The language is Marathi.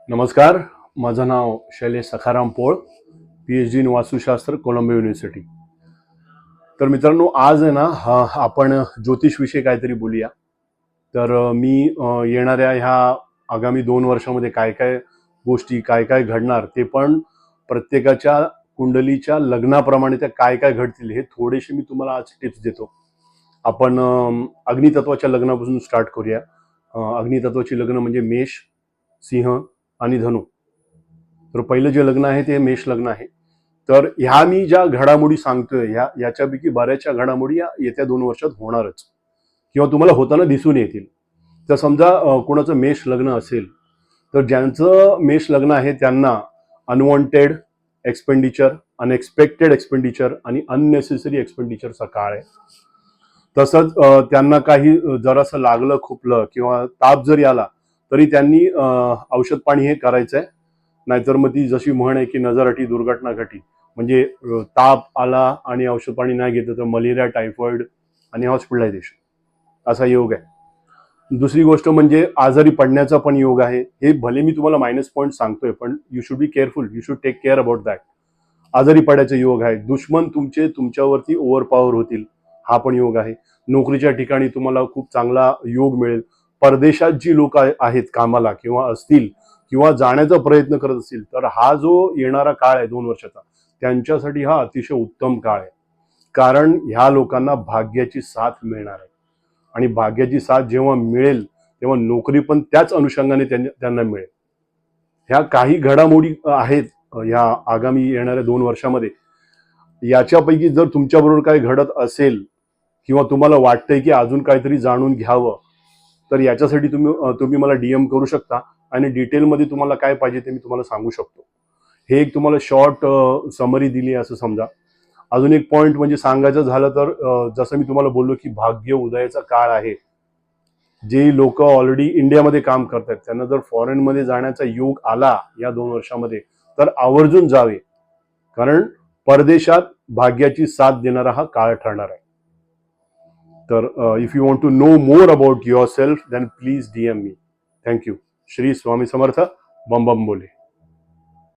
नमस्कार. माझं नाव शैलेश सखाराम पोळ, PhD in Vastushastra, Colombo university. तर मित्रांनो, आज आहे ना आपण ज्योतिषविषयी काहीतरी बोलूया. तर मी येणाऱ्या ह्या आगामी 2 वर्षामध्ये काय काय गोष्टी काय काय घडणार ते पण प्रत्येकाच्या कुंडलीच्या लग्नाप्रमाणे त्या काय काय घडतील हे थोडेसे मी तुम्हाला आज टिप्स देतो. आपण अग्नितत्वाच्या लग्नापासून स्टार्ट करूया. अग्नितत्वाची लग्न म्हणजे मेष, सिंह आणि धनु. तर पहिलं जे लग्न आहे ते मेष लग्न आहे. तर ह्या मी ज्या घडामोडी सांगतोय याच्यापैकी बऱ्याचशा घडामोडी या येत्या 2 वर्षात होणारच किंवा तुम्हाला होताना दिसून येतील. तर समजा कोणाचं मेष लग्न असेल तर ज्यांचं मेष लग्न आहे त्यांना अनवॉन्टेड एक्सपेंडिचर, अनएक्सपेक्टेड एक्सपेंडिचर आणि अननेसेसरी एक्सपेंडिचरचा काळ आहे. तसंच त्यांना काही जरासं लागलं खुपलं किंवा ताप जरी आला तरी त्यांनी औषध पाणी हे करायचं आहे. नाहीतर मग ती जशी म्हण आहे की नजर दुर्घटना घटी, म्हणजे ताप आला आणि औषध पाणी नाही घेतलं तर मलेरिया, टायफॉइड आणि हॉस्पिटलायझेशन असा योग आहे. दुसरी गोष्ट म्हणजे आजारी पडण्याचा पण योग आहे. हे भले मी तुम्हाला मायनस पॉईंट सांगतोय पण you should be careful, you should take care about that. आजारी पडायचा योग आहे. दुश्मन तुमच्यावरती ओव्हरपॉवर होतील, हा पण योग आहे. नोकरीच्या ठिकाणी तुम्हाला खूप चांगला योग मिळेल. परदेशात जी लोक आहेत कामाला किंवा असतील किंवा जाण्याचा प्रयत्न करत असतील तर हा जो येणारा काळ आहे 2 वर्षाचा त्यांच्यासाठी हा अतिशय उत्तम काळ आहे. कारण ह्या लोकांना भाग्याची साथ मिळणार आहे आणि भाग्याची साथ जेव्हा मिळेल तेव्हा नोकरी पण त्याच अनुषंगाने त्यांना मिळेल. ह्या काही घडामोडी आहेत ह्या आगामी येणाऱ्या 2 वर्षामध्ये. याच्यापैकी जर तुमच्याबरोबर काही घडत असेल किंवा तुम्हाला वाटतंय की अजून काहीतरी जाणून घ्यावं तर याच्यासाठी तुम्ही मला DM करू शकता आणि डिटेलमध्ये तुम्हाला काय पाहिजे ते मी तुम्हाला सांगू शकतो. हे एक तुम्हाला शॉर्ट समरी दिली असं समजा. अजून एक पॉइंट म्हणजे सांगायचं झालं तर जसं मी तुम्हाला बोललो की भाग्य उदयाचा काळ आहे. जे लोक ऑलरेडी इंडियामध्ये काम करतात त्यांना जर फॉरेनमध्ये जाण्याचा योग आला या 2 वर्षामध्ये तर आवर्जून जावे, कारण परदेशात भाग्याची साथ देणारा हा काळ ठरणार आहे. तर if you want to know more about yourself then please DM me. Thank you. Shri Swami Samarth. बम बम बोले.